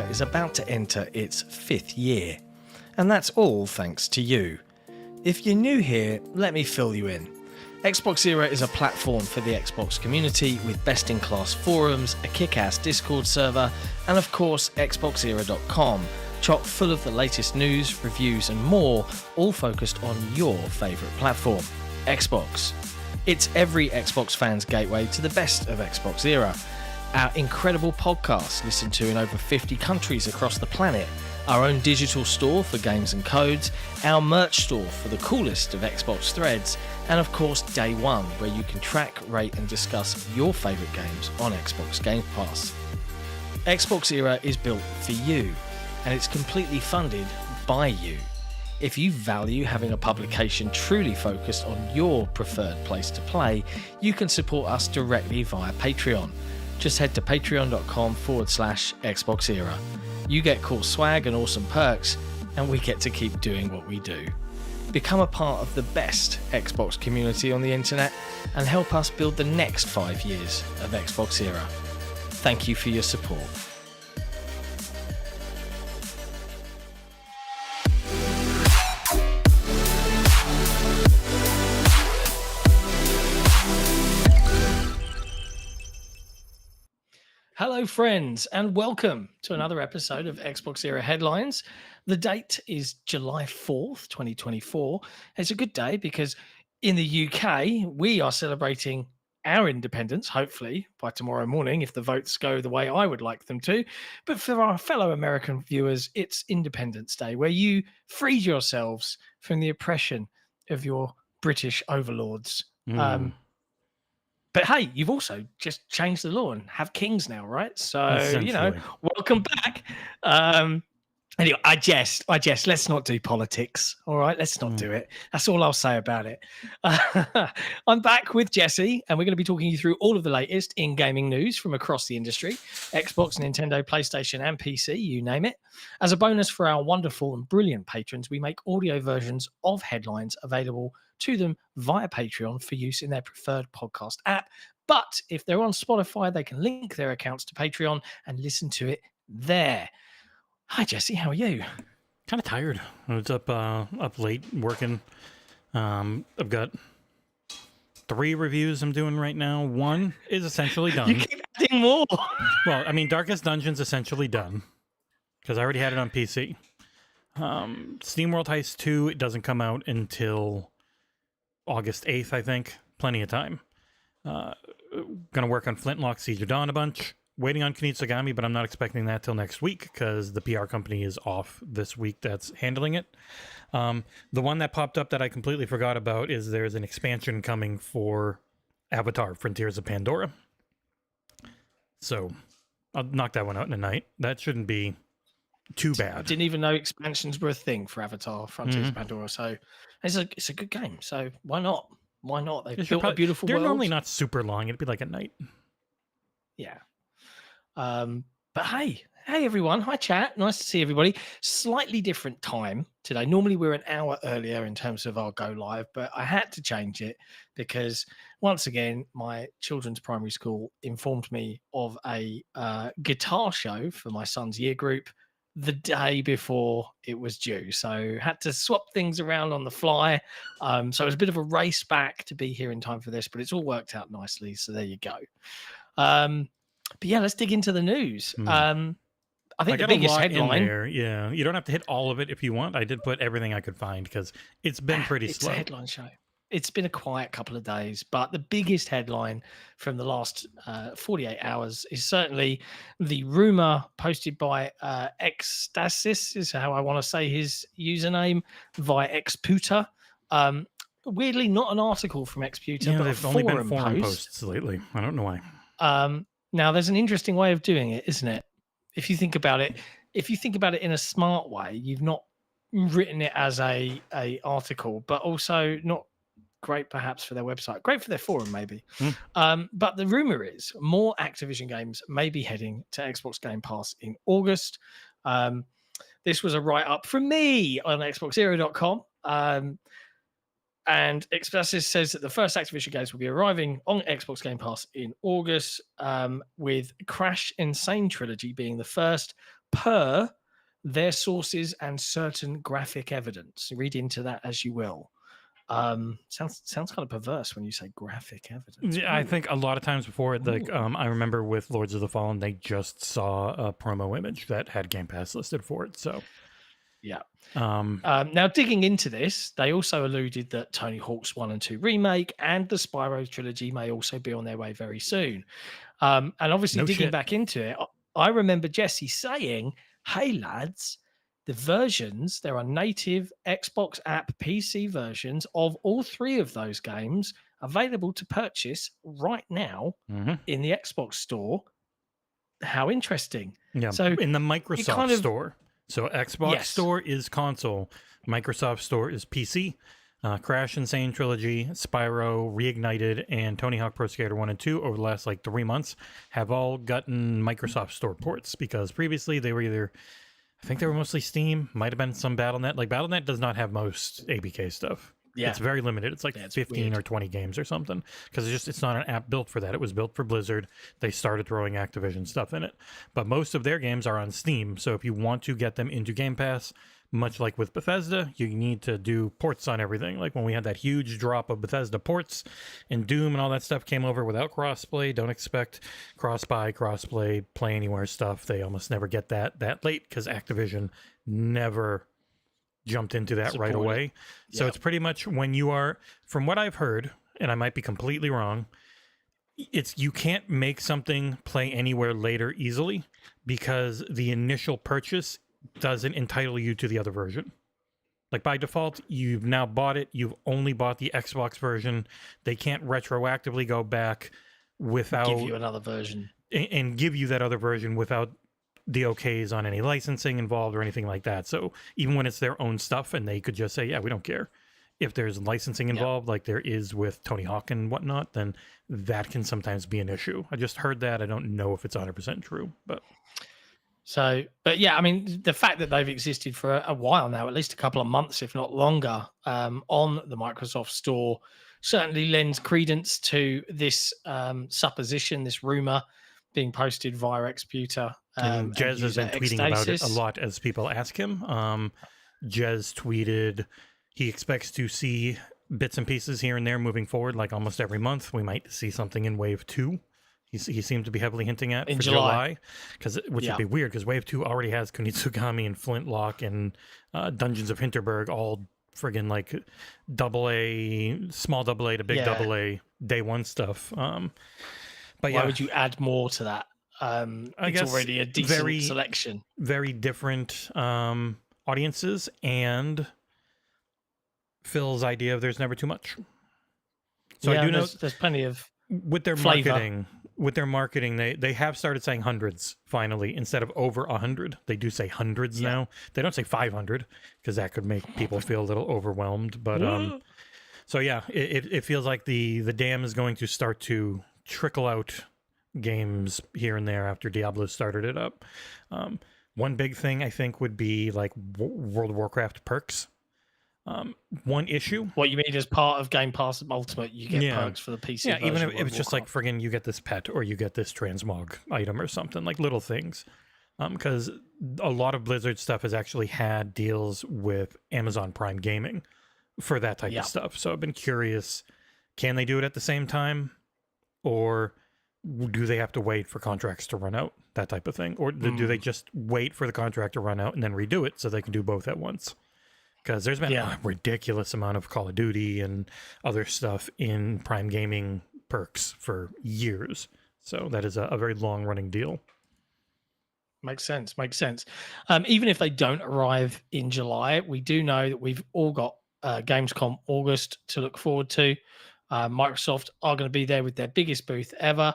Era is about to enter its 5th year, and that's all thanks to you. If you're new here, let me fill you in. XboxEra is a platform for the Xbox community with best-in-class forums, a kick-ass Discord server, and of course XboxEra.com, chock full of the latest news, reviews and more, all focused on your favourite platform, Xbox. It's every Xbox fan's gateway to the best of XboxEra. Our incredible podcast listened to in over 50 countries across the planet, our own digital store for games and codes, our merch store for the coolest of Xbox threads, and of course Dayone, where you can track, rate and discuss your favourite games on Xbox Game Pass. XboxEra is built for you, and it's completely funded by you. If you value having a publication truly focused on your preferred place to play, you can support us directly via Patreon. Just head to patreon.com/XboxEra. You get cool swag and awesome perks, and we get to keep doing what we do. Become a part of the best Xbox community on the internet and help us build the next 5 years of XboxEra. Thank you for your support. Hello, friends, and welcome to another episode of XboxEra Headlines. The date is July 4th, 2024. It's a good day because in the UK, we are celebrating our independence, hopefully, by tomorrow morning, if the votes go the way I would like them to. But for our fellow American viewers, it's Independence Day, where you freed yourselves from the oppression of your British overlords. But hey, you've also just changed the law and have kings now, right? So, welcome back. Anyway, I jest. Let's not do politics, all right? Let's not do it. That's all I'll say about it. I'm back with Jesse, and we're going to be talking you through all of the latest in gaming news from across the industry, Xbox, Nintendo, PlayStation, and PC, you name it. As a bonus for our wonderful and brilliant patrons, we make audio versions of headlines available to them via Patreon for use in their preferred podcast app. But if they're on Spotify, they can link their accounts to Patreon and listen to it there. Hi, Jesse. How are you? Kind of tired. I was up late working. I've got 3 reviews I'm doing right now. 1 is essentially done. You keep adding more. Well, I mean, Darkest Dungeon's essentially done because I already had it on PC. SteamWorld Heist 2, it doesn't come out until August 8th, I think. Plenty of time. Gonna work on Flintlock Siege of Dawn a bunch. Waiting on Kunitsugami, but I'm not expecting that till next week because the PR company is off this week that's handling it. The one that popped up that I completely forgot about is there's an expansion coming for Avatar Frontiers of Pandora. So I'll knock that one out in a night. That shouldn't be too bad. Didn't even know expansions were a thing for Avatar Frontiers of Pandora. So it's a good game. So why not? Why not? They've built a beautiful world. They're normally not super long. It'd be like a night. Yeah. But hey everyone, hi chat, nice to see everybody. Slightly different time today. Normally we're an hour earlier in terms of our go live, but I had to change it because once again my children's primary school informed me of a guitar show for my son's year group the day before it was due, so had to swap things around on the fly. So it was a bit of a race back to be here in time for this, but it's all worked out nicely, so there you go. But yeah, let's dig into the news. I think the biggest headline. Yeah, you don't have to hit all of it if you want. I did put everything I could find because it's been pretty slow. It's a headline show. It's been a quiet couple of days, but the biggest headline from the last 48 hours is certainly the rumor posted by Xtasis, is how I want to say his username, via Xputer. Weirdly, not an article from Xputer, but they've a only been forum forum post. posts lately. I don't know why. Now, there's an interesting way of doing it, isn't it? If you think about it in a smart way, you've not written it as a article, but also not great perhaps for their website, great for their forum maybe. But the rumor is more Activision games may be heading to Xbox Game Pass in August. This was a write-up from me on XboxEra.com. And Xboxes says that the first Activision games will be arriving on Xbox Game Pass in August, with Crash Insane Trilogy being the first, per their sources and certain graphic evidence. Read into that as you will. Sounds kind of perverse when you say graphic evidence. Yeah, I think a lot of times before, like Ooh. I remember with Lords of the Fallen, they just saw a promo image that had Game Pass listed for it. So Yeah. um, Now, digging into this, they also alluded that Tony Hawk's 1 and 2 remake and the Spyro trilogy may also be on their way very soon. And obviously, no digging shit. back into it, I remember Jesse saying, "Hey lads, the versions, there are native Xbox app PC versions of all three of those games available to purchase right now Mhm. in the Xbox store. How interesting." Yeah, So in the it Microsoft kind of, Store. So Xbox yes, Store is console, Microsoft Store is PC. Crash Insane Trilogy, Spyro, Reignited, and Tony Hawk Pro Skater 1 and 2 over the last like 3 months have all gotten Microsoft Store ports because previously they were either, I think they were mostly Steam, might have been some Battle.net. Like Battle.net does not have most ABK stuff. yeah, It's very limited. It's like yeah, it's 15 weird. or 20 games or something because it's not an app built for that. It was built for Blizzard. They started throwing Activision stuff in it. But most of their games are on Steam. So if you want to get them into Game Pass, much like with Bethesda, you need to do ports on everything. Like when we had that huge drop of Bethesda ports and Doom and all that stuff came over without crossplay. Don't expect cross-buy, crossplay, play anywhere stuff. They almost never get that late because Activision never jumped into that right Supported. away. So Yeah. it's pretty much when you are, from what I've heard, and I might be completely wrong, it's you can't make something play anywhere later easily because the initial purchase doesn't entitle you to the other version. Like by default, you've now bought it, you've only bought the Xbox version. They can't retroactively go back without Give you another version. and give you that other version without the okays on any licensing involved or anything like that. So even when it's their own stuff and they could just say, yeah, we don't care. If there's licensing involved, like there is with Tony Hawk and whatnot, then that can sometimes be an issue. I just heard that. I don't know if it's 100% true, but So, but yeah, I mean, the fact that they've existed for a while now, at least a couple of months, if not longer, on the Microsoft Store, certainly lends credence to this supposition, this rumor being posted via Xputer and and Jez has user been tweeting about it a Ecstasis. lot as people ask him. Jez tweeted he expects to see bits and pieces here and there moving forward, like almost every month. We might see something in Wave 2. He seemed to be heavily hinting at In for July. which Yeah. would be weird because Wave 2 already has Kunitsugami and Flintlock and Dungeons of Hinterberg, all friggin' like small double A to big Yeah. double A day one stuff. But Why yeah, would you add more to that? I It's guess already a decent very, selection. very different audiences and Phil's idea of there's never too much. So yeah, I do know there's plenty of with their flavor. marketing, they have started saying hundreds finally instead of over 100. They do say hundreds Yeah. now. They don't say 500 because that could make people feel a little overwhelmed. But so yeah, it feels like the dam is going to start to trickle out games here and there after Diablo started it up. One big thing I think would be like World of Warcraft perks. One issue. What you mean as part of Game Pass Ultimate, you get Yeah. perks for the PC Yeah, version. even of if World it's of just like Warcraft. friggin' you get this pet or you get this transmog item or something, like little things. Because a lot of Blizzard stuff has actually had deals with Amazon Prime Gaming for that type Yeah. of stuff. So I've been curious, can they do it at the same time? Or do they have to wait for contracts to run out? That type of thing. Or do they just wait for the contract to run out and then redo it so they can do both at once? Because there's been a ridiculous amount of Call of Duty and other stuff in Prime Gaming perks for years. So that is a very long-running deal. Makes sense. Makes sense. Even if they don't arrive in July, we do know that we've all got Gamescom August to look forward to. Microsoft are going to be there with their biggest booth ever.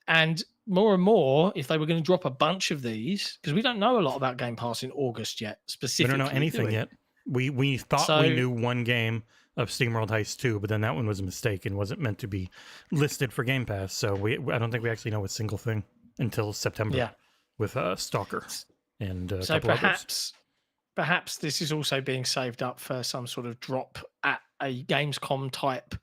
And more and more, if they were going to drop a bunch of these, because we don't know a lot about Game Pass in August yet, We specifically. don't know anything yet. We thought we knew one game of SteamWorld Heist 2, but then that one was a mistake and wasn't meant to be listed for Game Pass. So I don't think we actually know a single thing until September with Stalker and a so couple others. Perhaps this is also being saved up for some sort of drop at a Gamescom type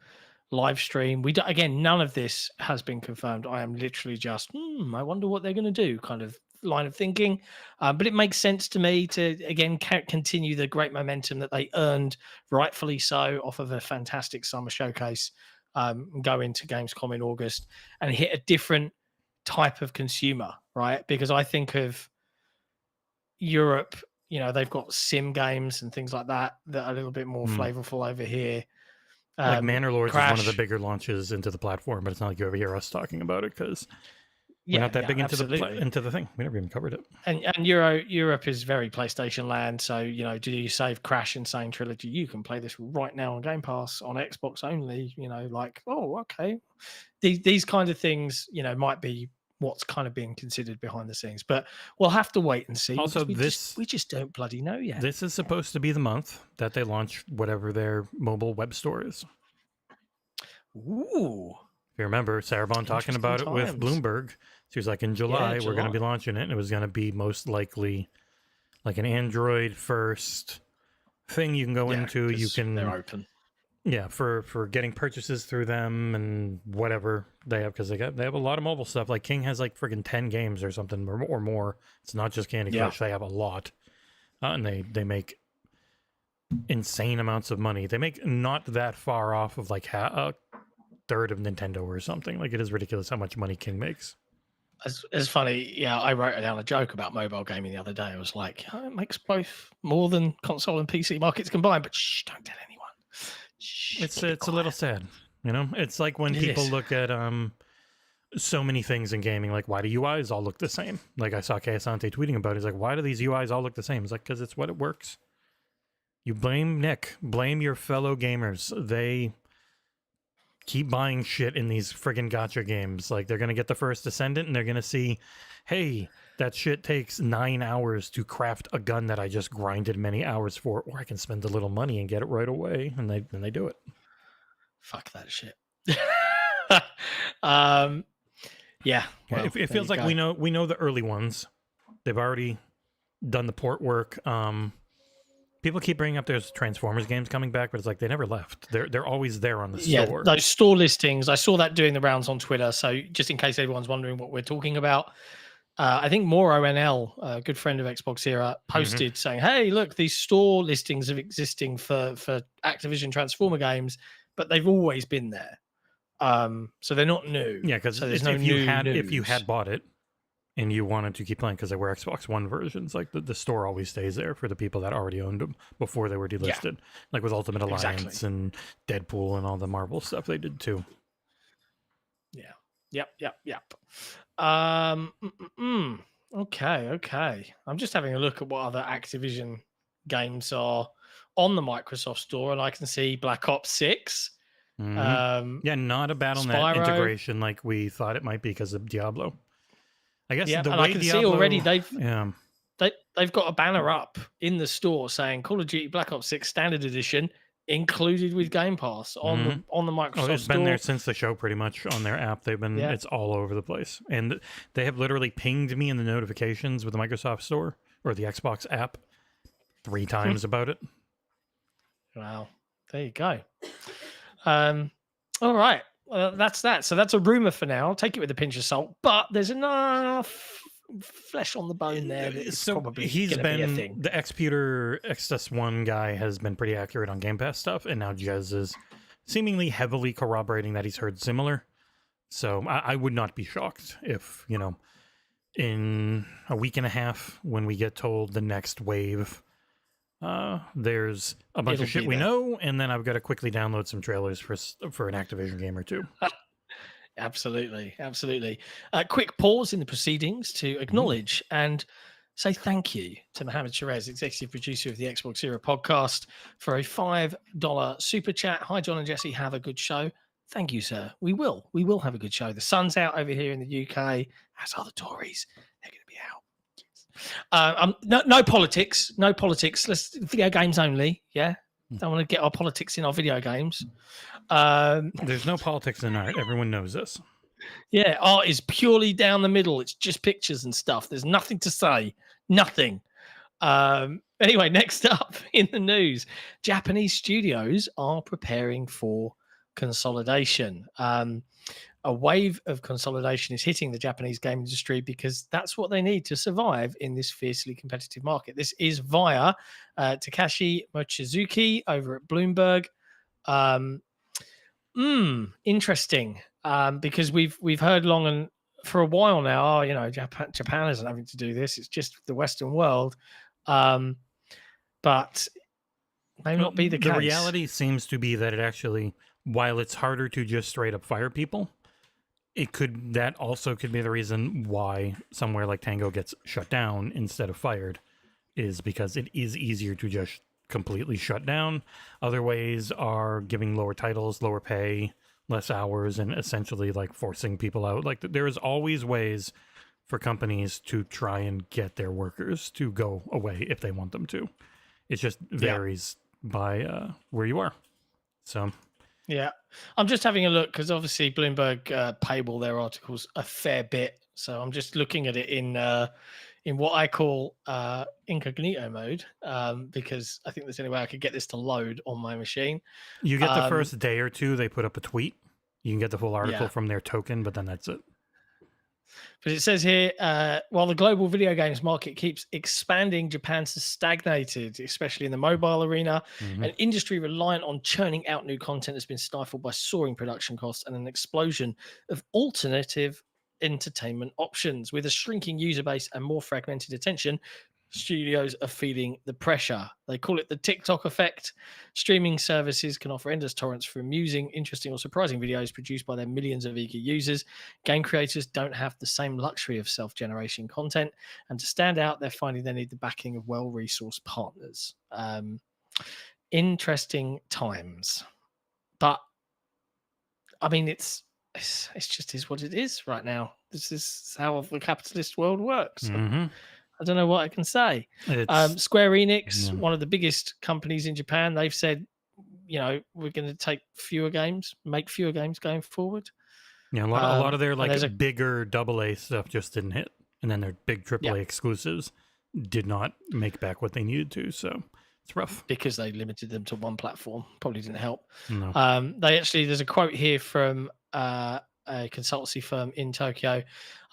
live stream. Again, none of this has been confirmed. I am literally just, I wonder what they're going to do kind of line of thinking. But it makes sense to me to, again, continue the great momentum that they earned, rightfully so, off of a fantastic summer showcase, go into Gamescom in August and hit a different type of consumer, right? Because I think of Europe, they've got sim games and things like that are a little bit more flavorful over here. Like Manor Lords is one of the Crash. bigger launches into the platform, but it's not like you ever hear us talking about it because we're Yeah, not that big into absolutely. the thing. We never even covered it. And Europe is very PlayStation land. So, do you save Crash Insane Trilogy? You can play this right now on Game Pass on Xbox only, like, oh, okay. These kind of things, might be what's kind of being considered behind the scenes. But we'll have to wait and see. Also, we just don't bloody know yet. This is supposed to be the month that they launch whatever their mobile web store is. Ooh. If you remember, Sarah Bond talking about it with Bloomberg. She was like, in July, we're going to be launching it. And it was going to be most likely like an Android first thing you can go into. You can, they're open. Yeah, for getting purchases through them and whatever they have, because they have a lot of mobile stuff. Like King has like freaking 10 games or something or more. It's not just Candy Crush. They have a lot. And they make insane amounts of money. They make not that far off of like a third of Nintendo or something. Like, it is ridiculous how much money King makes. It's funny. Yeah, I wrote down a joke about mobile gaming the other day. I was like, it makes both more than console and PC markets combined, but shh, don't tell anyone. Shh, it's a little sad, It's like when people look at so many things in gaming, like, why do UIs all look the same? Like, I saw Kayasante tweeting about it. He's like, why do these UIs all look the same? It's like, because it's what it works. You blame Nick. Blame your fellow gamers. They keep buying shit in these friggin' gacha games. Like, they're going to get the First Descendant, and they're going to see, hey, that shit takes 9 hours to craft a gun that I just grinded many hours for, or I can spend a little money and get it right away, and they do it. Fuck that shit. Yeah. Well, it feels like we know the early ones. They've already done the port work. People keep bringing up there's Transformers games coming back, but it's like they never left. They're always there on the store. Those store listings. I saw that doing the rounds on Twitter. So just in case everyone's wondering what we're talking about, I think More ONL, a good friend of XboxEra, posted saying, "Hey, look, these store listings are existing for Activision Transformer games, but they've always been there. So they're not new. Yeah, because if you had bought it and you wanted to keep playing, because they were Xbox One versions, like the store always stays there for the people that already owned them before they were delisted. Like with Ultimate Alliance and Deadpool and all the Marvel stuff they did too. Yeah. Yep. Okay. I'm just having a look at what other Activision games are on the Microsoft Store, and I can see Black Ops 6. Not a Battle.net Spyro integration like we thought it might be because of Diablo. I guess the way I can see already they've got a banner up in the store saying Call of Duty Black Ops 6 Standard Edition included with Game Pass on the Microsoft Store. It's been there since the show, pretty much, on their app. They've been it's all over the place, and they have literally pinged me in the notifications with the Microsoft Store or the Xbox app 3 times about it. Wow, there you go. All right. That's that. So that's a rumor for now. I'll take it with a pinch of salt, but there's enough flesh on the bone there that it's probably he's been be a thing. The Xputer XS1 guy has been pretty accurate on Game Pass stuff, and now Jez is seemingly heavily corroborating that he's heard similar. So I would not be shocked if, in a week and a half, when we get told the next wave, there's a bunch of shit we know, and then I've got to quickly download some trailers for an Activision game or two. Absolutely. Quick pause in the proceedings to acknowledge and say thank you to Mohammed Sherez, executive producer of the XboxEra podcast, for a $5 super chat. Hi, John and Jesse. Have a good show. Thank you, sir. We will have a good show. The sun's out over here in the UK, as are the Tories. They're going to be out. No politics. Let's video games only. Yeah. Don't want to get our politics in our video games. There's no politics in art. Everyone knows this. Yeah, art is purely down the middle. It's just pictures and stuff. There's nothing to say. Nothing. Anyway, next up in the news, Japanese studios are preparing for consolidation. a wave of consolidation is hitting the Japanese game industry because that's what they need to survive in this fiercely competitive market. This is via Takashi Mochizuki over at Bloomberg. Interesting. Because we've heard long and for a while now, oh, you know, Japan isn't having to do this. It's just the Western world. But may not be the case. The reality seems to be that it actually, while it's harder to just straight up fire people, that also could be the reason why somewhere like Tango gets shut down instead of fired, is because it is easier to just completely shut down. Other ways are giving lower titles, lower pay, less hours, and essentially like forcing people out. Like there is always ways for companies to try and get their workers to go away if they want them to. It just varies by where you are. So yeah, I'm just having a look because obviously Bloomberg paywall their articles a fair bit. So I'm just looking at it in what I call incognito mode because I think there's the only way I could get this to load on my machine. You get the first day or two, they put up a tweet. You can get the full article from their token, but then that's it. But it says here, while the global video games market keeps expanding, Japan has stagnated, especially in the mobile arena. An industry reliant on churning out new content has been stifled by soaring production costs and an explosion of alternative entertainment options. With a shrinking user base and more fragmented attention, studios are feeling the pressure. They call it the TikTok effect. Streaming services can offer endless torrents for amusing, interesting, or surprising videos produced by their millions of eager users. Game creators don't have the same luxury of self-generation content, and to stand out, they're finding they need the backing of well-resourced partners. Interesting times, but I mean, it's just is what it is right now. This is how the capitalist world works. I don't know what I can say. Square Enix, one of the biggest companies in Japan, they've said, you know, we're going to make fewer games going forward. Yeah, a lot of their like bigger AA stuff just didn't hit, and then their big AAA exclusives did not make back what they needed to. So it's rough because they limited them to one platform. Probably didn't help. No. There's a quote here from a consultancy firm in Tokyo.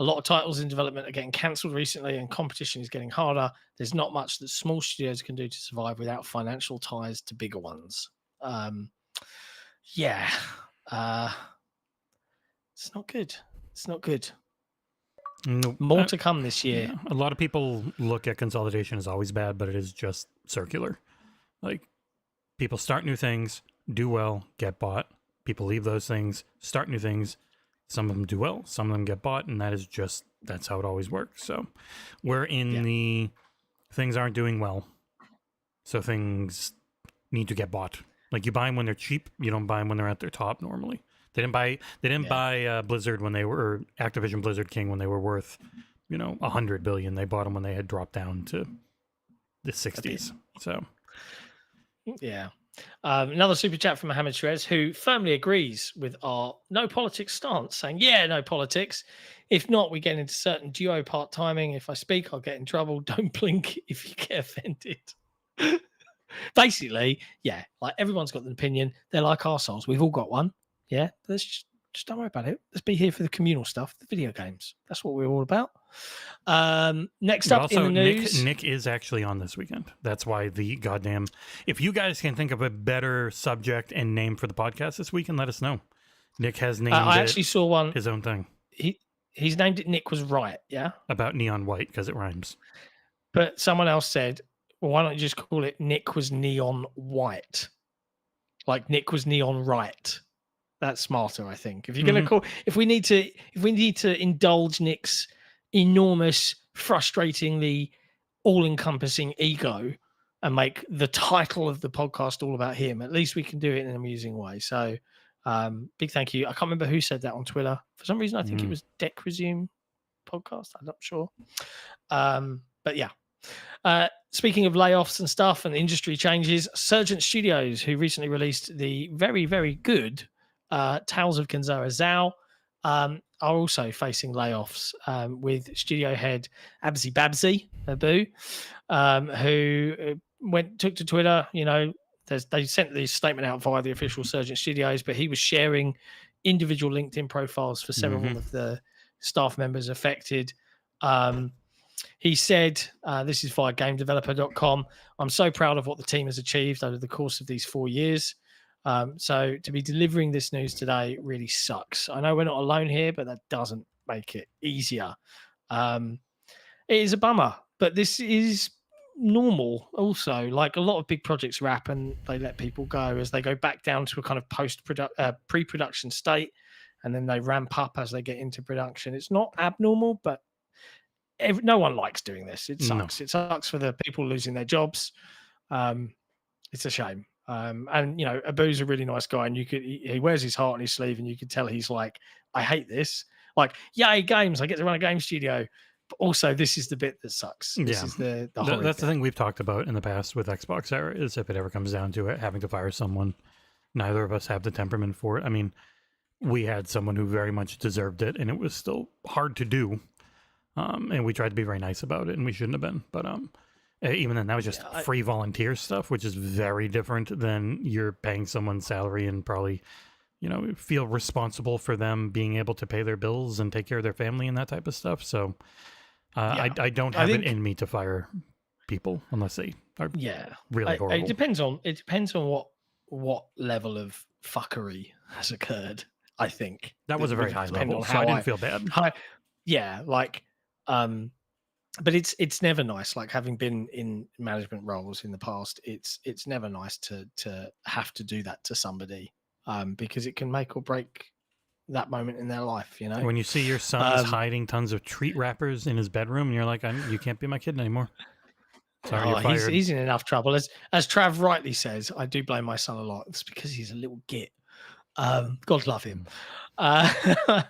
A lot of titles in development are getting cancelled recently and competition is getting harder. There's not much that small studios can do to survive without financial ties to bigger ones. It's not good. It's not good. Nope. More to come this year. Yeah. A lot of people look at consolidation as always bad, but it is just circular. Like, people start new things, do well, get bought. People leave those things, start new things. Some of them do well, some of them get bought, and that's how it always works. So we're in the things aren't doing well, so things need to get bought. Like, you buy them when they're cheap, you don't buy them when they're at their top normally. They didn't buy Blizzard when they were Activision Blizzard King when they were worth, $100 billion. They bought them when they had dropped down to the 60s. So yeah. Another super chat from Mohammed Shrez, who firmly agrees with our no politics stance, saying, no politics. If not, we get into certain duo part timing. If I speak, I'll get in trouble. Don't blink if you get offended. Basically, like everyone's got an opinion. They're like arseholes. We've all got one. Yeah, let's just don't worry about it. Let's be here for the communal stuff, the video games. That's what we're all about. Next up in the news, Nick is actually on this weekend. That's why the goddamn. If you guys can think of a better subject and name for the podcast this weekend, let us know. Nick has named. I actually saw one. His own thing. He's named it Nick Was Right. Yeah. About neon white because it rhymes. But someone else said, well, why don't you just call it Nick Was Neon White? Like Nick Was Neon Right. That's smarter, I think. If you're going to call, if we need to indulge Nick's enormous, frustratingly all-encompassing ego and make the title of the podcast all about him, at least we can do it in an amusing way. So, big thank you. I can't remember who said that on Twitter. For some reason, I think it was Deck Resume podcast. I'm not sure. But yeah. Speaking of layoffs and stuff and industry changes, Surgent Studios, who recently released the very, very good Tales of Kenzara Zhao, are also facing layoffs with studio head Abzi Babzi Abu, who took to Twitter. They sent the statement out via the official Surgent Studios, but he was sharing individual LinkedIn profiles for several of the staff members affected. He said, this is via GameDeveloper.com, "I'm so proud of what the team has achieved over the course of these 4 years. So to be delivering this news today really sucks. I know we're not alone here, but that doesn't make it easier. It is a bummer, but this is normal also. Like, a lot of big projects wrap and they let people go as they go back down to a kind of pre-production state, and then they ramp up as they get into production. It's not abnormal, but no one likes doing this. It sucks. It sucks for the people losing their jobs. It's a shame. And, you know, Abu's a really nice guy, and he wears his heart on his sleeve, and you can tell he's like, I hate this. Like, yay, games, I get to run a game studio. But also, this is the bit that sucks. This is the that's bit. The thing we've talked about in the past with XboxEra, is if it ever comes down to it, having to fire someone, neither of us have the temperament for it. I mean, we had someone who very much deserved it, and it was still hard to do. And we tried to be very nice about it, and we shouldn't have been. But even then, that was just free volunteer stuff, which is very different than you're paying someone's salary and probably, you know, feel responsible for them being able to pay their bills and take care of their family and that type of stuff. So I don't have it in me to fire people unless they are really horrible. It depends on what level of fuckery has occurred. I think that was a very high level, so I didn't feel bad. But it's never nice. Like, having been in management roles in the past, it's never nice to have to do that to somebody, because it can make or break that moment in their life. You know, when you see your son's hiding tons of treat wrappers in his bedroom, and you're like, you can't be my kid anymore. Sorry, you're fired. He's in enough trouble. As Trav rightly says, I do blame my son a lot. It's because he's a little git. God love him. But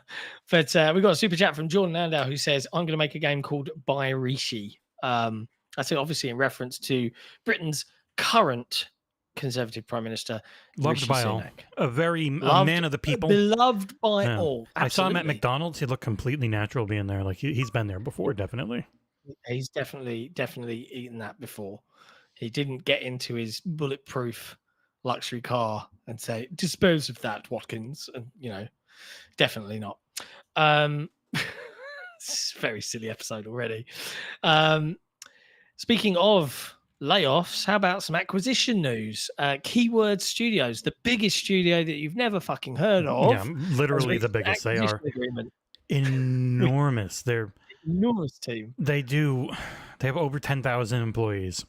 we got a super chat from Jordan Landau, who says, I'm going to make a game called By Rishi. I think obviously in reference to Britain's current Conservative Prime Minister, loved Rishi by Sunak. all. A man of the people. Beloved by all. Absolutely. I saw him at McDonald's. He looked completely natural being there. Like, he's been there before, definitely. He's definitely eaten that before. He didn't get into his bulletproof luxury car and say, dispose of that, Watkins. And, you know, definitely not. It's a very silly episode already. Speaking of layoffs, how about some acquisition news? Keyworld Studios, the biggest studio that you've never fucking heard of. Yeah, literally the biggest. They are enormous. They're enormous team. They have over 10,000 employees,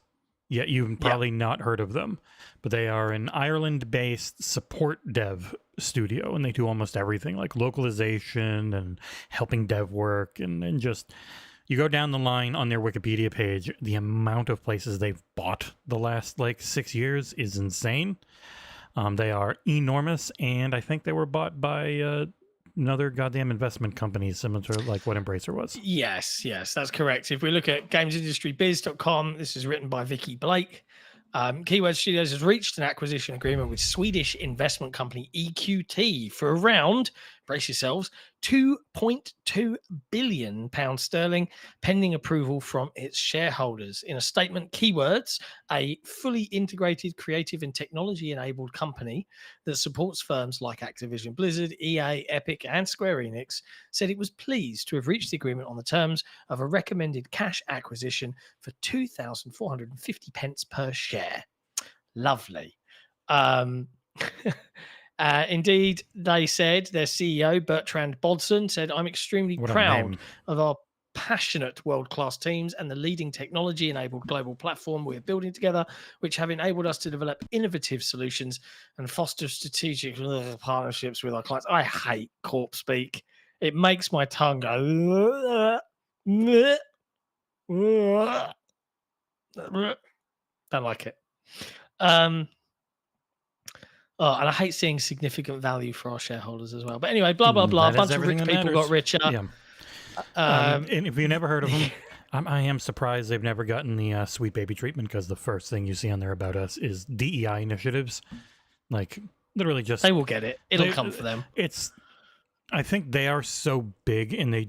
yet you've probably not heard of them. But they are an Ireland-based support dev studio, and they do almost everything, like localization and helping dev work, and just, you go down the line on their Wikipedia page, the amount of places they've bought the last, 6 years is insane. They are enormous, and I think they were bought by another goddamn investment company similar to like what Embracer was. Yes, that's correct. If we look at gamesindustrybiz.com, this is written by Vicky Blake. Keyworld Studios has reached an acquisition agreement with Swedish investment company EQT for around, brace yourselves, £2.2 billion pending approval from its shareholders. In a statement, Keywords, a fully integrated creative and technology-enabled company that supports firms like Activision Blizzard, EA, Epic, and Square Enix, said it was pleased to have reached the agreement on the terms of a recommended cash acquisition for 2,450 pence per share. Lovely. Indeed, they said, their CEO, Bertrand Bodson, said, I'm extremely proud of our passionate world-class teams and the leading technology-enabled global platform we're building together, which have enabled us to develop innovative solutions and foster strategic partnerships with our clients. I hate corp speak. It makes my tongue go... Don't like it. And I hate seeing significant value for our shareholders as well. But anyway, blah, blah, blah. A bunch of rich people got richer. Yeah. And if you've never heard of them, I am surprised they've never gotten the Sweet Baby treatment, because the first thing you see on there about us is DEI initiatives. Like, literally just... They will get it. It'll come for them. I think they are so big, and they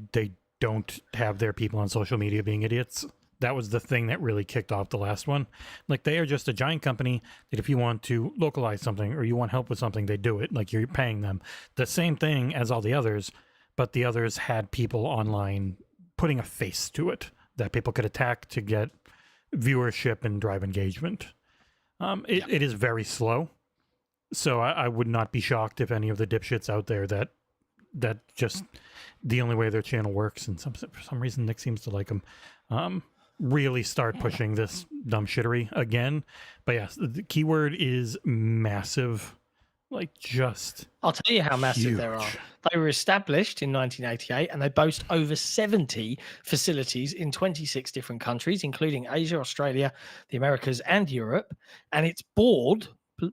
don't have their people on social media being idiots. That was the thing that really kicked off the last one. Like, they are just a giant company that if you want to localize something or you want help with something, they do it. Like, you're paying them. The same thing as all the others, but the others had people online putting a face to it that people could attack to get viewership and drive engagement. It is very slow. So I would not be shocked if any of the dipshits out there that just the only way their channel works, and for some reason Nick seems to like them, really start pushing this dumb shittery again. But yes, the keyword is massive. Like, just I'll tell you how massive huge. they are. They were established in 1988 and they boast over 70 facilities in 26 different countries, including Asia, Australia, the Americas, and Europe. And its board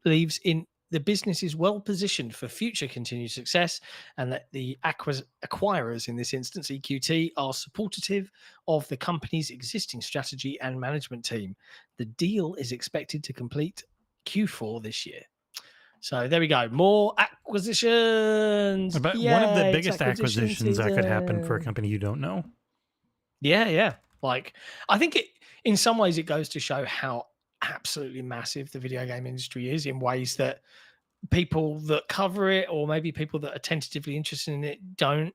believes in the business is well positioned for future continued success, and that the acquirers, in this instance EQT, are supportive of the company's existing strategy and management team. The deal is expected to complete Q4 this year. So there we go. More acquisitions. But Yay, one of the it's biggest acquisition acquisitions that could happen for a season. company you don't know. Yeah. Like, I think in some ways it goes to show how absolutely massive the video game industry is, in ways that people that cover it, or maybe people that are tentatively interested in it, don't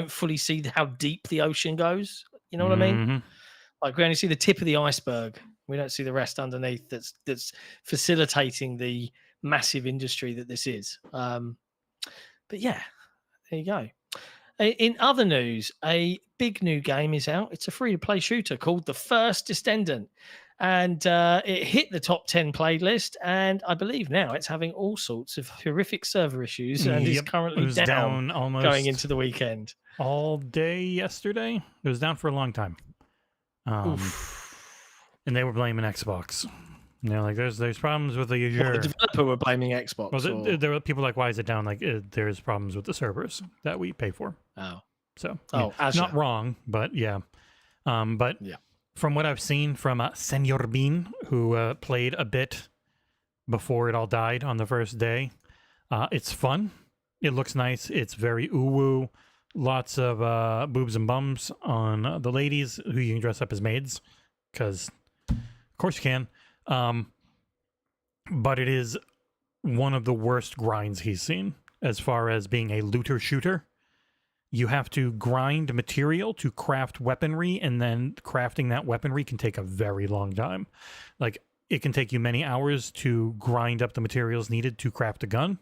fully see how deep the ocean goes. You know what I mean? Mhm. Like, we only see the tip of the iceberg. We don't see the rest underneath that's facilitating the massive industry that this is. But yeah, there you go. In other news, a big new game is out. It's a free-to-play shooter called The First Descendant. And it hit the top 10 played list. And I believe now it's having all sorts of horrific server issues and is currently it was down almost going into the weekend. all day yesterday. It was down for a long time. And they were blaming Xbox. And they're like, there's problems with the Azure. Well, the developer were blaming Xbox. Well, there were people like, why is it down? Like, there's problems with the servers that we pay for. Oh. So, Azure. not wrong, but yeah. But from what I've seen from Senor Bean, who played a bit before it all died on the first day, it's fun. It looks nice. It's very uwu. Lots of boobs and bums on the ladies who you can dress up as maids, because of course you can. But it is one of the worst grinds he's seen as far as being a looter shooter. You have to grind material to craft weaponry, and then crafting that weaponry can take a very long time. Like, it can take you many hours to grind up the materials needed to craft a gun,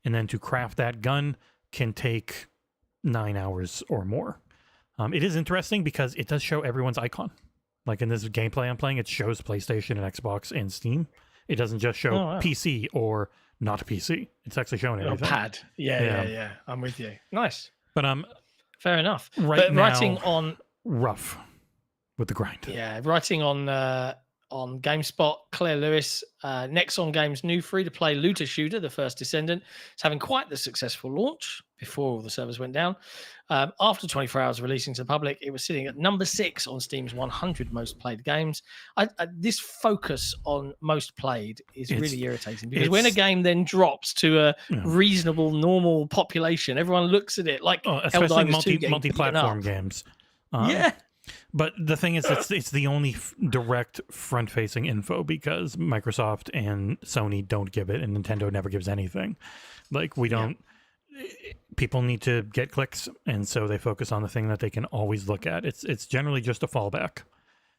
and then to craft that gun can take 9 hours or more. It is interesting because it does show everyone's icon. Like, in this gameplay I'm playing, it shows PlayStation and Xbox and Steam. It doesn't just show PC or not PC. It's actually showing everything. Pad. Yeah. I'm with you. Nice. But fair enough. Right now, writing on rough with the grind. Yeah, writing on GameSpot, Claire Lewis, Nexon Games' new free-to-play looter shooter, The First Descendant, is having quite the successful launch before all the servers went down. After 24 hours of releasing to the public, it was sitting at number 6 on Steam's 100 most played games. This focus on most played is really irritating, because when a game then drops to a reasonable, normal population, everyone looks at it like especially multi-platform games. But the thing is, it's the only direct front-facing info, because Microsoft and Sony don't give it, and Nintendo never gives anything. Like, we don't... People need to get clicks, and so they focus on the thing that they can always look at. It's generally just a fallback.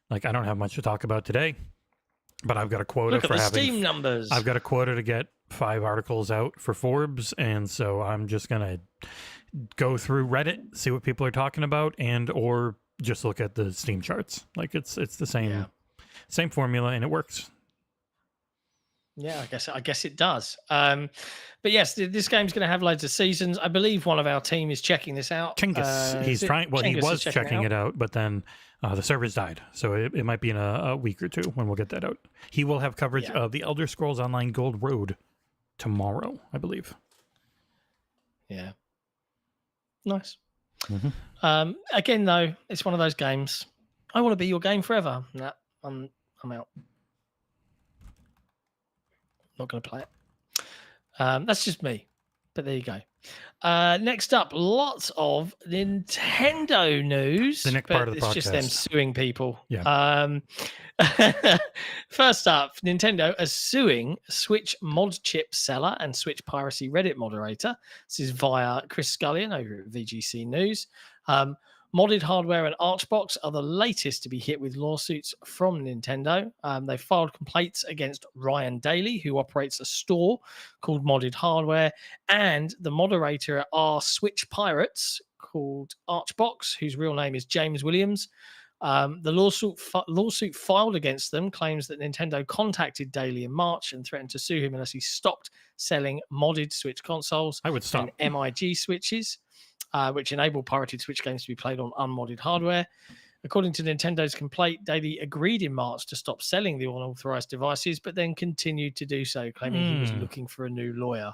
Like, I don't have much to talk about today, but I've got a quota for having Steam numbers. I've got a quota to get 5 articles out for Forbes, and so I'm just gonna go through Reddit, see what people are talking about, and or just look at the Steam charts. Like, it's the same formula, and it works. Yeah, I guess it does. But yes, this game's going to have loads of seasons. I believe one of our team is checking this out. Chinggis, he's trying. Well, he was checking it out, but then the servers died, so it might be in a week or two when we'll get that out. He will have coverage of the Elder Scrolls Online Gold Road tomorrow, I believe. Yeah, nice. Again, though, it's one of those games. I want to be your game forever. Nah, I'm out. Not going to play it. That's just me, but there you go. Next up, lots of Nintendo news. The Nick but part of the it's just them podcast. suing people. Yeah. First up, Nintendo are suing Switch Modchip seller and Switch piracy Reddit moderator. This is via Chris Scullion over at VGC News. Modded hardware and Archbox are the latest to be hit with lawsuits from Nintendo. They filed complaints against Ryan Daly, who operates a store called Modded Hardware, and the moderator at our Switch Pirates called Archbox, whose real name is James Williams. The lawsuit filed against them claims that Nintendo contacted Daly in March and threatened to sue him unless he stopped selling modded Switch consoles I would stop. and MIG switches, which enable pirated Switch games to be played on unmodded hardware. According to Nintendo's complaint, Daly agreed in March to stop selling the unauthorized devices, but then continued to do so, claiming he was looking for a new lawyer.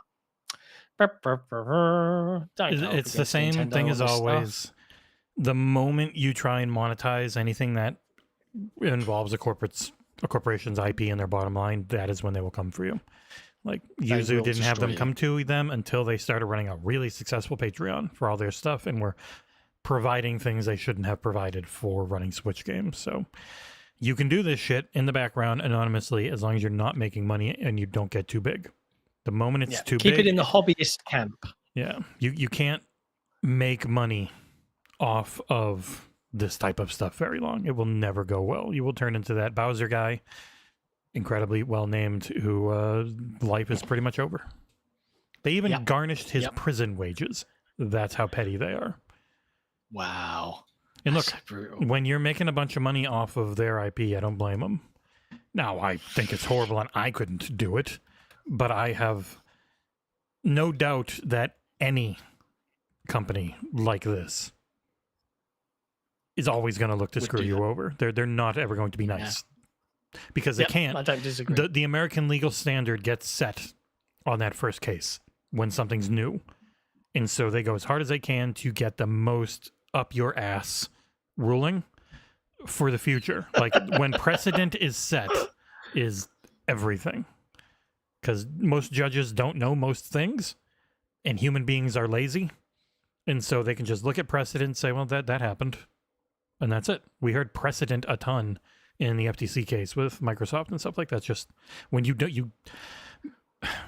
It's the same Nintendo thing on as this always. stuff. The moment you try and monetize anything that involves a corporation's IP and their bottom line, that is when they will come for you. Like Yuzu didn't have them come to them until they started running a really successful Patreon for all their stuff and were providing things they shouldn't have provided for running Switch games. So you can do this shit in the background anonymously as long as you're not making money and you don't get too big. The moment it's too big, keep it in the hobbyist camp. Yeah, you can't make money off of this type of stuff very long. It will never go well. You will turn into that Bowser guy, incredibly well named, who life is pretty much over. They even garnished his prison wages. That's how petty they are. Wow. And look, so brutal. When you're making a bunch of money off of their IP, I don't blame them. Now, I think it's horrible and I couldn't do it, but I have no doubt that any company like this is always going to look to screw you over. They're not ever going to be nice. Because they can't. I don't disagree. The American legal standard gets set on that first case when something's new. And so they go as hard as they can to get the most up your ass ruling for the future. Like when precedent is set is everything. Because most judges don't know most things and human beings are lazy. And so they can just look at precedent and say, well, that happened. And that's it. We heard precedent a ton in the FTC case with Microsoft and stuff like that. Just when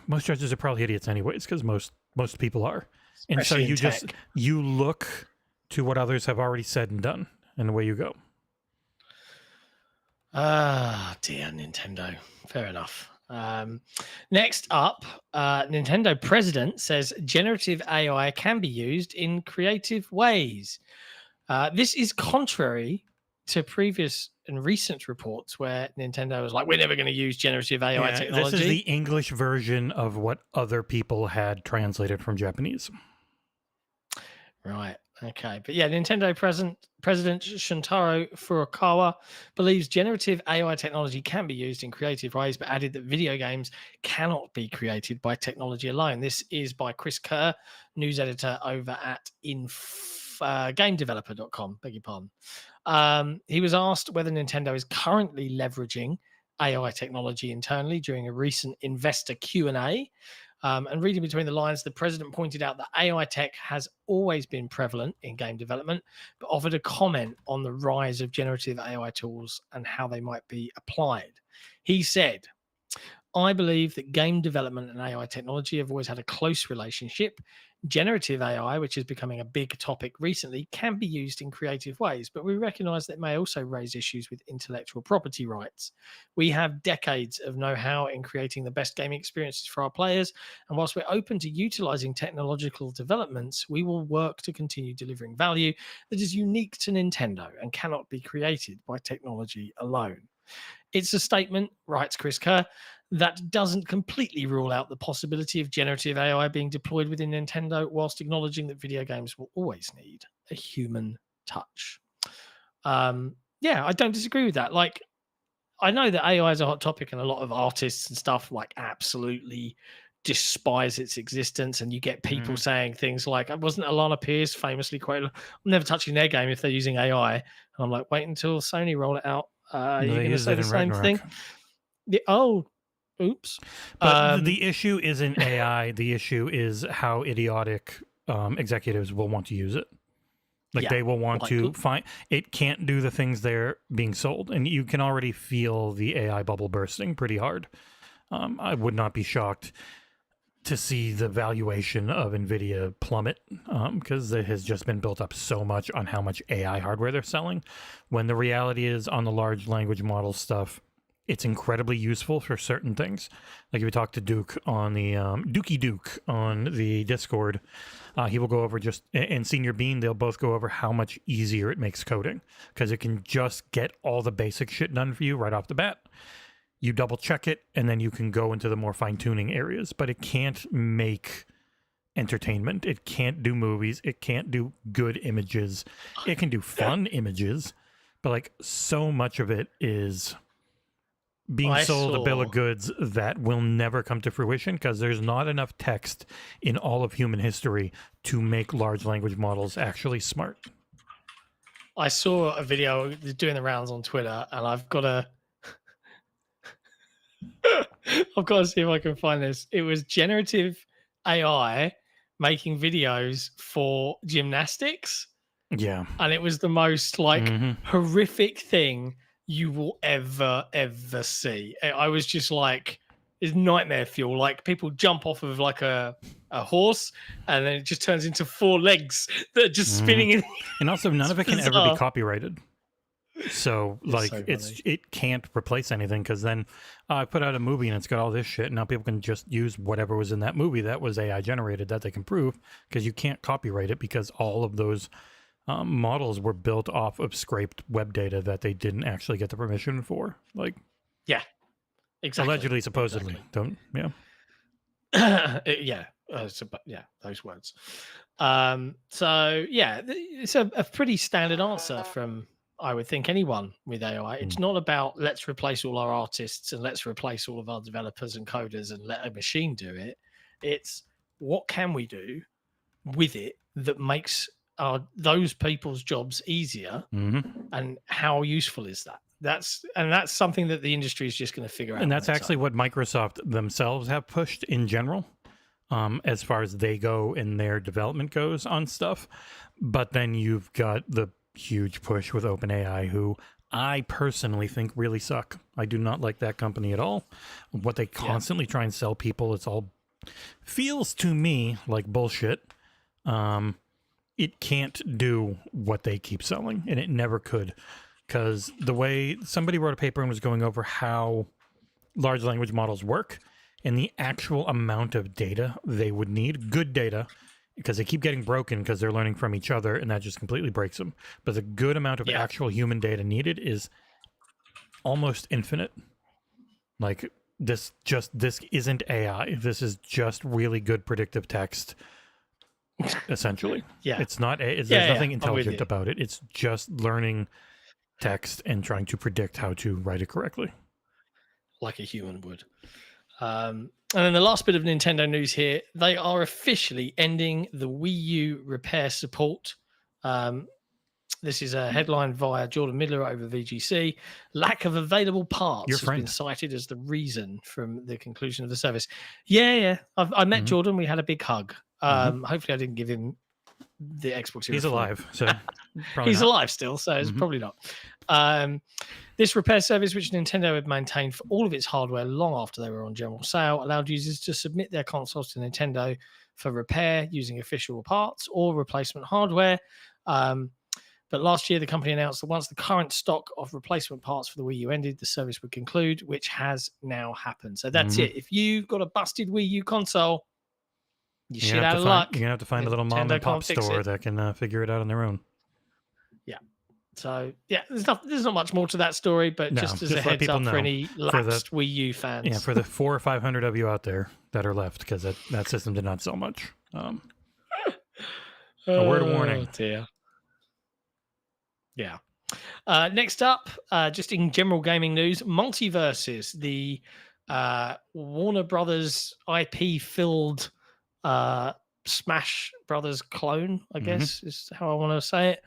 most judges are probably idiots anyways, because most people are. And especially so you look to what others have already said and done, and away you go. Dear Nintendo. Fair enough. Next up, Nintendo president says generative AI can be used in creative ways. This is contrary to previous and recent reports where Nintendo was like, we're never going to use generative AI technology. This is the English version of what other people had translated from Japanese. Right. Okay. But yeah, Nintendo President Shuntaro Furukawa believes generative AI technology can be used in creative ways, but added that video games cannot be created by technology alone. This is by Chris Kerr, news editor over at GameDeveloper.com. Beg your pardon. He was asked whether Nintendo is currently leveraging AI technology internally during a recent investor Q&A. And reading between the lines, the president pointed out that AI tech has always been prevalent in game development, but offered a comment on the rise of generative AI tools and how they might be applied. He said, I believe that game development and AI technology have always had a close relationship. Generative AI, which is becoming a big topic recently, can be used in creative ways, but we recognize that it may also raise issues with intellectual property rights. We have decades of know-how in creating the best gaming experiences for our players, and whilst we're open to utilizing technological developments, we will work to continue delivering value that is unique to Nintendo and cannot be created by technology alone. It's a statement, writes Chris Kerr, that doesn't completely rule out the possibility of generative AI being deployed within Nintendo, whilst acknowledging that video games will always need a human touch. Yeah, I don't disagree with that. Like, I know that AI is a hot topic and a lot of artists and stuff like absolutely despise its existence, and you get people saying things like, wasn't Alana Pierce famously quoted, I'm never touching their game if they're using AI. And I'm like, wait until Sony roll it out. You're going to say the same thing? Oops. But the issue isn't AI. The issue is how idiotic executives will want to use it. Like, Yeah, they will want like to find it can't do the things they're being sold, and you can already feel the AI bubble bursting pretty hard. I would not be shocked to see the valuation of Nvidia plummet, because it has just been built up so much on how much AI hardware they're selling. When the reality is, on the large language model stuff, it's incredibly useful for certain things. Like, if you talk to Duke on the Dookie Duke on the Discord, he will go over and Senior Bean, they'll both go over how much easier it makes coding, because it can just get all the basic shit done for you right off the bat. You double check it, and then you can go into the more fine-tuning areas, but it can't make entertainment. It can't do movies. It can't do good images. It can do fun images, but like, so much of it is being sold a bill of goods that will never come to fruition, because there's not enough text in all of human history to make large language models actually smart. I saw a video doing the rounds on Twitter, and I've got to see if I can find this. It was generative AI making videos for gymnastics. Yeah. And it was the most horrific thing you will ever see. I was just like, it's nightmare fuel. Like, people jump off of like a horse, and then it just turns into 4 legs that are just spinning in. And also, none of it can ever be copyrighted. So like, it can't replace anything, because then I put out a movie and it's got all this shit, and now people can just use whatever was in that movie that was AI generated that they can prove, because you can't copyright it, because all of those models were built off of scraped web data that they didn't actually get the permission for. Like, yeah, exactly. Allegedly, supposedly. Exactly. Those words. So yeah, it's a pretty standard answer from, I would think, anyone with AI. It's not about let's replace all our artists and let's replace all of our developers and coders and let a machine do it. It's, what can we do with it that makes those people's jobs easier, and how useful is that? That's something that the industry is just going to figure out. And that's actually what Microsoft themselves have pushed in general, as far as they go and their development goes on stuff. But then you've got the huge push with OpenAI, who I personally think really suck. I do not like that company at all. What they constantly try and sell people, it's all feels to me like bullshit. It can't do what they keep selling, and it never could, because the way somebody wrote a paper and was going over how large language models work and the actual amount of data they would need, good data, because they keep getting broken because they're learning from each other, and that just completely breaks them. But the good amount of actual human data needed is almost infinite. Like, this isn't AI. This is just really good predictive text, essentially. It's not. There's nothing intelligent about it. It's just learning text and trying to predict how to write it correctly, like a human would. And then the last bit of Nintendo news here, they are officially ending the Wii U repair support. This is a headline via Jordan Midler over VGC. Lack of available parts has been cited as the reason from the conclusion of the service. Yeah. I met Jordan. We had a big hug. Hopefully I didn't give him the Xbox. He's alive, so he's alive still, so it's probably not. This repair service, which Nintendo had maintained for all of its hardware long after they were on general sale, allowed users to submit their consoles to Nintendo for repair using official parts or replacement hardware. But last year, the company announced that once the current stock of replacement parts for the Wii U ended, the service would conclude, which has now happened. So that's it. If you've got a busted Wii U console, you're shit out of luck. You're going to have to find a little mom and pop store that can figure it out on their own. Yeah. So, yeah, there's not much more to that story, but just as a heads up for any lapsed Wii U fans. Yeah, for the 400 or 500 of you out there that are left, because that system did not sell much. A word of warning. Dear. Yeah. Next up, just in general gaming news, Multiversus, the Warner Brothers IP-filled Smash Brothers clone, I guess is how I want to say it.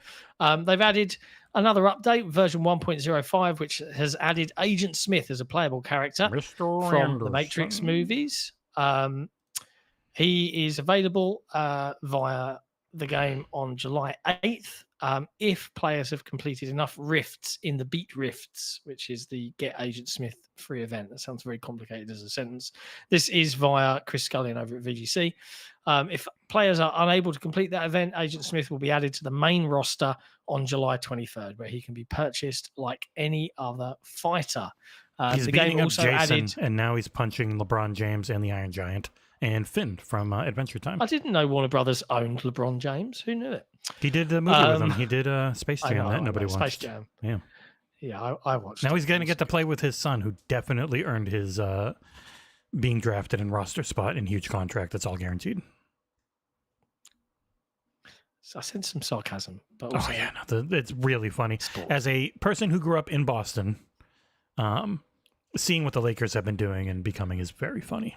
They've added Another update, version 1.05, which has added Agent Smith as a playable character Mr. from the Matrix Anderson. movies. He is available via the game on July 8th. If players have completed enough rifts in the Beat Rifts, which is the Get Agent Smith free event. That sounds very complicated as a sentence. This is via Chris Scullion over at VGC. If players are unable to complete that event, Agent Smith will be added to the main roster on July 23rd, where he can be purchased like any other fighter. He's the beating game up also Jason, added. and now he's punching LeBron James and the Iron Giant and Finn from Adventure Time. I didn't know Warner Brothers owned LeBron James. Who knew it? He did a movie with him. He did Space Jam that nobody watched. Space Jam. Yeah. Yeah, I watched. Now he's going to get to play with his son, who definitely earned his being drafted and roster spot and huge contract. That's all guaranteed. So I sense some sarcasm, but also it's really funny. Sport. As a person who grew up in Boston, seeing what the Lakers have been doing and becoming is very funny.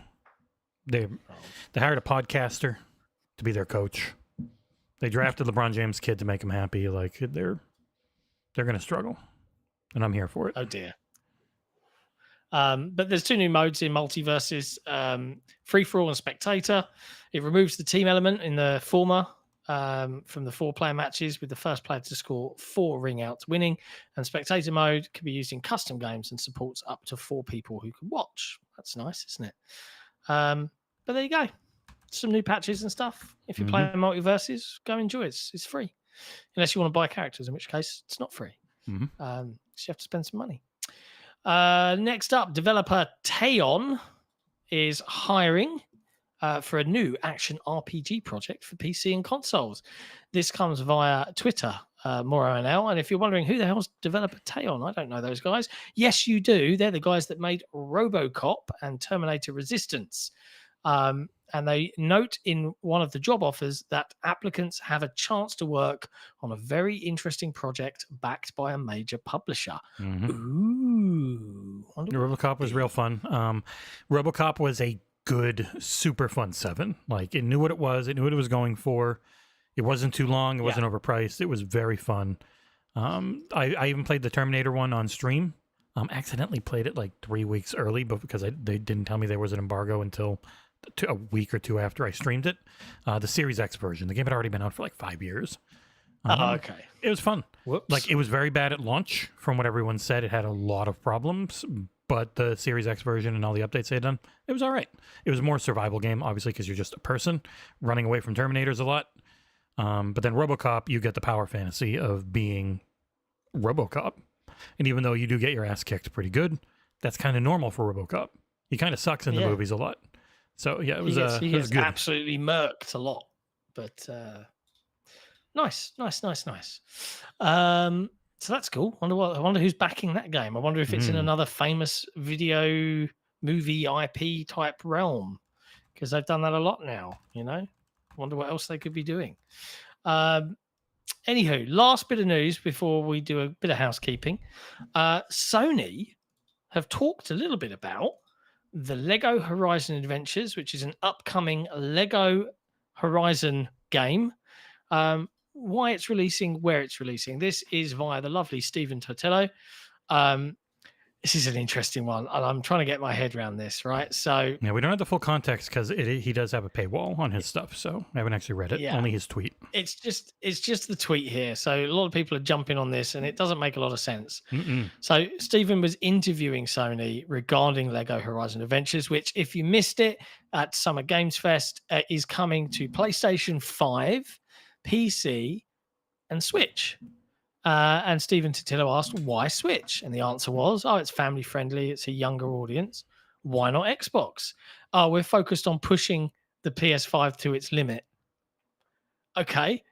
They hired a podcaster to be their coach. They drafted LeBron James' kid to make him happy. Like they're going to struggle, and I'm here for it. Oh dear. But there's two new modes in Multiversus: free for all and spectator. It removes the team element in the former from the 4-player matches, with the first player to score 4 ring outs winning. And spectator mode can be used in custom games and supports up to 4 people who can watch. That's nice, isn't it? But there you go. Some new patches and stuff. If you're playing Multiverses, go enjoy it. It's free. Unless you want to buy characters, in which case it's not free. So you have to spend some money. Next up, developer Teyon is hiring for a new action RPG project for PC and consoles. This comes via Twitter, Moro NL. And if you're wondering who the hell's developer Teyon, I don't know those guys. Yes, you do. They're the guys that made RoboCop and Terminator Resistance. And they note in one of the job offers that applicants have a chance to work on a very interesting project backed by a major publisher. Ooh. RoboCop was real fun. RoboCop was a good, super fun 7. Like, it knew what it was. It knew what it was going for. It wasn't too long. It wasn't overpriced. It was very fun. I even played the Terminator one on stream. Accidentally played it like 3 weeks early, but because they didn't tell me there was an embargo until a week or 2 after I streamed it. The Series X version. The game had already been out for like 5 years. Okay. It was fun. Whoops. Like, it was very bad at launch, from what everyone said. It had a lot of problems, but the Series X version and all the updates they had done, it was all right. It was more a survival game, obviously, because you're just a person running away from Terminators a lot. But then RoboCop, you get the power fantasy of being RoboCop. And even though you do get your ass kicked pretty good, that's kind of normal for RoboCop. He kind of sucks in the movies a lot. So, yeah, he gets it was good. Absolutely murked a lot. But nice. So that's cool. I wonder who's backing that game. I wonder if it's in another famous video movie IP type realm, because they've done that a lot now, you know? I wonder what else they could be doing. Anywho, last bit of news before we do a bit of housekeeping. Sony have talked a little bit about the Lego Horizon Adventures, which is an upcoming Lego Horizon game. Why it's releasing, where it's releasing. This is via the lovely Stephen Totello. This is an interesting one, and I'm trying to get my head around this, right? So yeah, we don't have the full context because he does have a paywall on his stuff, so I haven't actually read it. Yeah. Only his tweet. It's just the tweet here. So a lot of people are jumping on this, and it doesn't make a lot of sense. So Stephen was interviewing Sony regarding Lego Horizon Adventures, which, if you missed it at Summer Games Fest, is coming to PlayStation 5, PC, and Switch. And Stephen Totillo asked, why Switch? And the answer was, it's family friendly. It's a younger audience. Why not Xbox? We're focused on pushing the PS5 to its limit. Okay.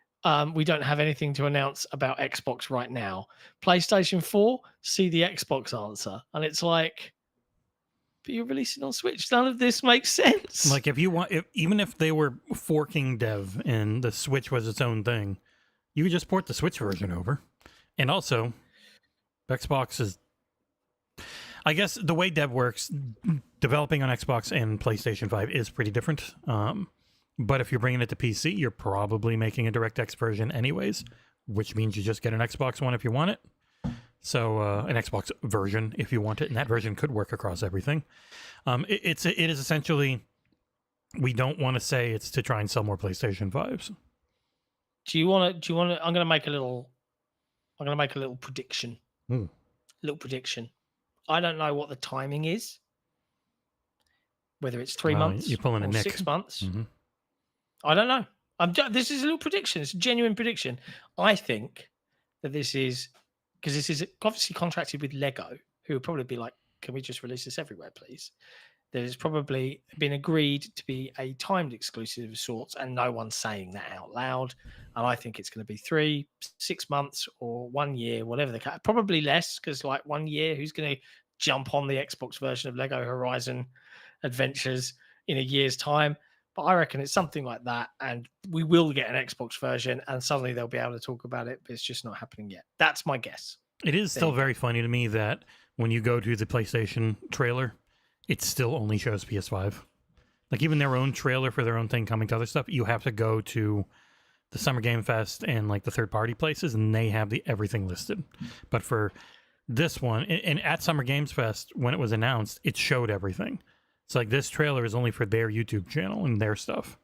We don't have anything to announce about Xbox right now. PlayStation 4, see the Xbox answer. And it's like, but you're releasing on Switch. None of this makes sense. Like, even if they were forking dev and the Switch was its own thing, you could just port the Switch version over. And also, Xbox is, I guess the way dev works, developing on Xbox and PlayStation 5 is pretty different. But if you're bringing it to PC, you're probably making a DirectX version anyways, which means you just get an Xbox One if you want it. So an Xbox version if you want it, and that version could work across everything. It is essentially, we don't want to say it's to try and sell more PlayStation 5s. Do you want to? I'm going to make a little prediction. Little prediction. I don't know what the timing is. Whether it's 3 months, you're pulling a or Nick. 6 months. Mm-hmm. I don't know. This is a little prediction. It's a genuine prediction. I think that this is because this is obviously contracted with Lego, who will probably be like, "Can we just release this everywhere, please?" That has probably been agreed to be a timed exclusive of sorts, and no one's saying that out loud. And I think it's going to be 3, 6 months, or 1 year, whatever the case. Probably less, because like 1 year, who's going to jump on the Xbox version of Lego Horizon Adventures in a year's time? But I reckon it's something like that, and we will get an Xbox version, and suddenly they'll be able to talk about it, but it's just not happening yet. That's my guess. It is still very funny to me that when you go to the PlayStation trailer, it still only shows PS5. Like even their own trailer for their own thing coming to other stuff, you have to go to the Summer Game Fest and like the third-party places, and they have everything listed. But for this one, and at Summer Games Fest, when it was announced, it showed everything. It's like this trailer is only for their YouTube channel and their stuff.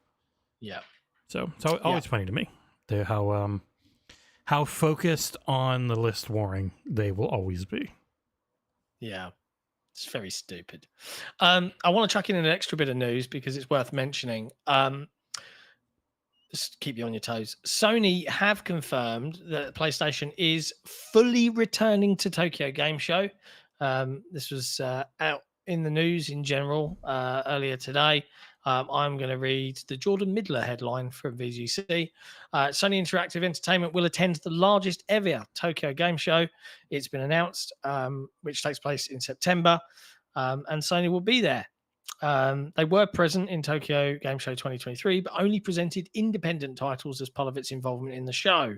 Yeah. So it's always funny to me how focused on the list warring they will always be. Yeah. It's very stupid. I want to chuck in an extra bit of news because it's worth mentioning. Just keep you on your toes. Sony have confirmed that PlayStation is fully returning to Tokyo Game Show. This was out in the news in general earlier today. I'm going to read the Jordan Midler headline from VGC. Sony Interactive Entertainment will attend the largest ever Tokyo Game Show. It's been announced, which takes place in September, and Sony will be there. They were present in Tokyo Game Show 2023, but only presented independent titles as part of its involvement in the show.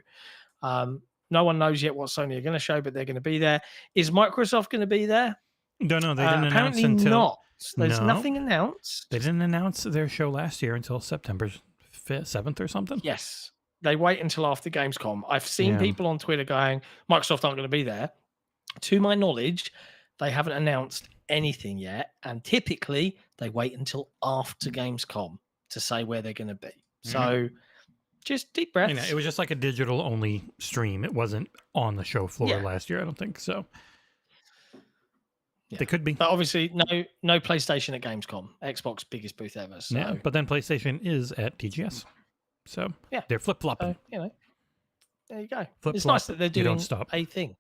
No one knows yet what Sony are going to show, but they're going to be there. Is Microsoft going to be there? No, they didn't announce apparently until... not. There's No. nothing announced. They didn't announce their show last year until September 5th, 7th or something? Yes. They wait until after Gamescom. I've seen people on Twitter going, Microsoft aren't going to be there. To my knowledge, they haven't announced anything yet. And typically, they wait until after Gamescom to say where they're going to be. So just deep breaths. You know, it was just like a digital-only stream. It wasn't on the show floor last year, I don't think so. Yeah. They could be. But obviously, no PlayStation at Gamescom. Xbox biggest booth ever. So. Yeah, but then PlayStation is at TGS. So they're flip-flopping. So, you know, there you go. Flip-flop. It's nice that they're doing stop. a thing.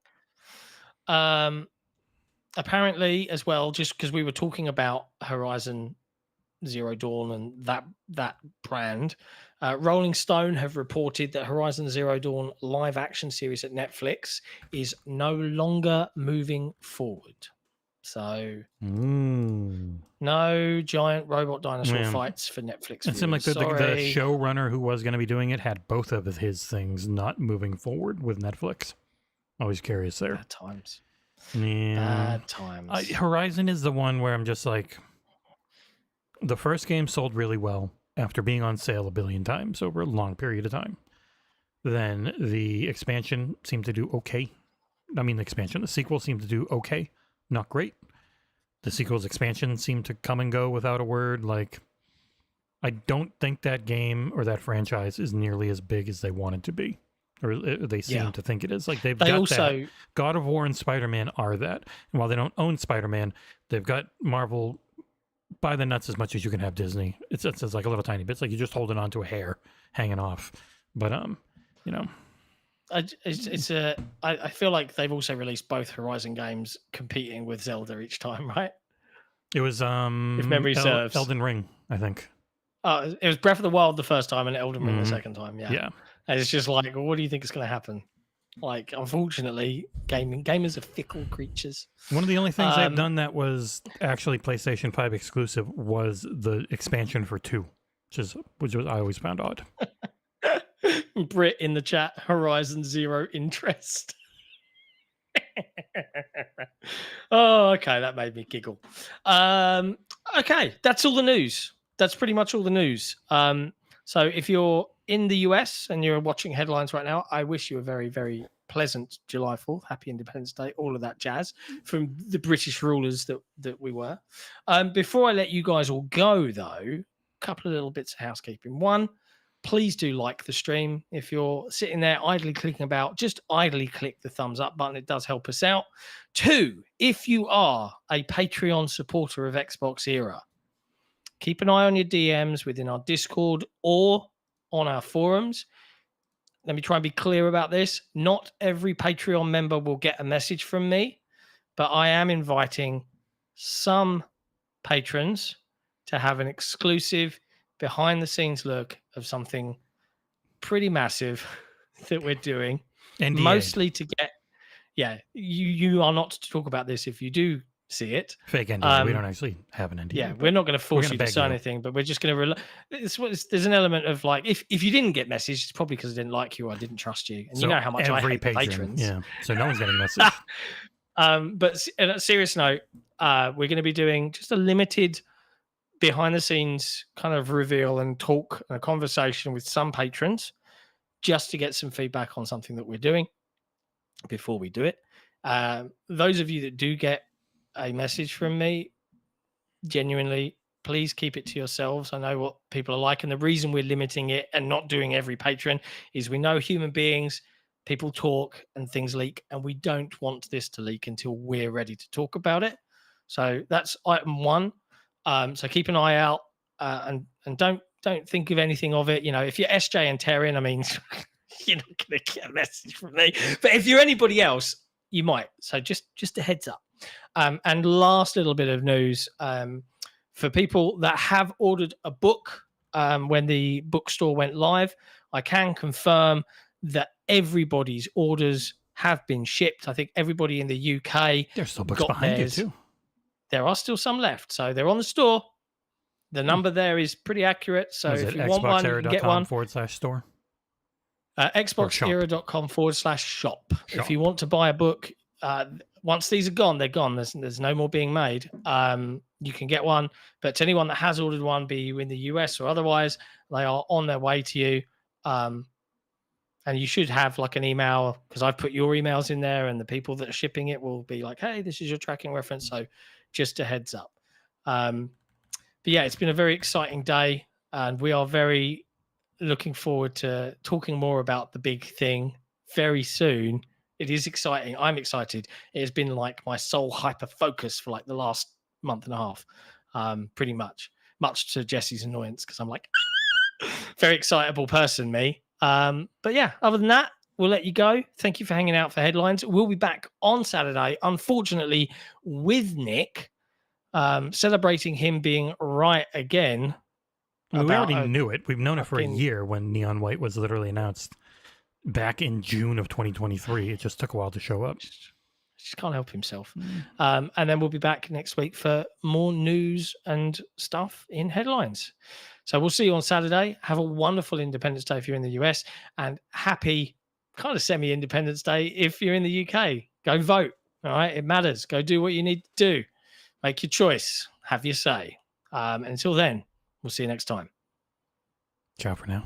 Apparently, as well, just because we were talking about Horizon Zero Dawn and that brand, Rolling Stone have reported that Horizon Zero Dawn live action series at Netflix is no longer moving forward. So no giant robot dinosaur fights for Netflix. It seemed like the showrunner who was going to be doing it had both of his things not moving forward with Netflix. Always curious there. Bad times. Yeah. Bad times. Horizon is the one where I'm just like, the first game sold really well after being on sale 1 billion times over a long period of time. Then the expansion seemed to do okay. I mean, the sequel seemed to do okay. Not great. The sequel's expansion seemed to come and go without a word. Like, I don't think that game or that franchise is nearly as big as they want it to be. Or they seem to think it is. Like, they also that. God of War and Spider-Man are that. And while they don't own Spider-Man, they've got Marvel by the nuts as much as you can have Disney. It's like a little tiny bit. It's like you're just holding on to a hair hanging off. But, you know. I feel like they've also released both Horizon games competing with Zelda each time, right? It was if memory serves, Elden Ring, I think. It was Breath of the Wild the first time and Elden Ring the second time. Yeah. And it's just like, well, what do you think is going to happen? Like, unfortunately, gamers are fickle creatures. One of the only things they've done that was actually PlayStation 5 exclusive was the expansion for 2, which was I always found odd. Brit in the chat, Horizon Zero interest. Oh, okay, that made me giggle. Okay, that's all the news. That's pretty much all the news. So if you're in the US and you're watching headlines right now, I wish you a very, very pleasant July 4th, happy Independence Day, all of that jazz from the British rulers that we were. Before I let you guys all go, though, a couple of little bits of housekeeping. One, please do like the stream. If you're sitting there idly clicking about, just idly click the thumbs up button. It does help us out. Two, if you are a Patreon supporter of XboxEra, keep an eye on your DMs within our Discord or on our forums. Let me try and be clear about this. Not every Patreon member will get a message from me, but I am inviting some patrons to have an exclusive behind the scenes look of something pretty massive that we're doing. NDA. Mostly to get, you are not to talk about this if you do see it. Fake NDA. We don't actually have an NDA. Yeah, we're not going to force you to sign anything, but we're just going to. There's an element of like, if you didn't get messaged, it's probably because I didn't like you or I didn't trust you, and so you know how much I hate patrons. Yeah, so no one's getting a message. But on a serious note, we're going to be doing just a limited behind the scenes kind of reveal and talk and a conversation with some patrons, just to get some feedback on something that we're doing before we do it. Those of you that do get a message from me, genuinely, please keep it to yourselves. I know what people are like, and the reason we're limiting it and not doing every patron is we know human beings, people talk and things leak, and we don't want this to leak until we're ready to talk about it. So that's item one. So keep an eye out, and don't think of anything of it. You know, if you're SJ and Teyon, I mean, you're not going to get a message from me. But if you're anybody else, you might. So just a heads up. And last little bit of news, for people that have ordered a book when the bookstore went live, I can confirm that everybody's orders have been shipped. I think everybody in the UK there's still books behind you too. There are still some left, so they're on the store. The number there is pretty accurate. So if you want one, you can get one. /store. XboxEra.com/shop. If you want to buy a book, once these are gone, they're gone. There's no more being made. You can get one, but to anyone that has ordered one, be you in the US or otherwise, they are on their way to you. And you should have like an email, because I've put your emails in there, and the people that are shipping it will be like, hey, this is your tracking reference. So just a heads up. But yeah, it's been a very exciting day, and we are very looking forward to talking more about the big thing very soon. It is exciting. I'm excited. It has been like my sole hyper focus for like the last month and a half, pretty much to Jesse's annoyance, because I'm like very excitable person, me. But yeah, other than that, we'll let you go. Thank you for hanging out for headlines. We'll be back on Saturday, unfortunately, with Nick, celebrating him being right again. We already knew it. We've known it for a year when Neon White was literally announced back in June of 2023. It just took a while to show up. Just can't help himself. And then we'll be back next week for more news and stuff in headlines. So we'll see you on Saturday. Have a wonderful Independence Day if you're in the US, and happy kind of semi-Independence Day if you're in the UK. Go vote. All right. It matters. Go do what you need to do. Make your choice. Have your say. Until then, we'll see you next time. Ciao for now.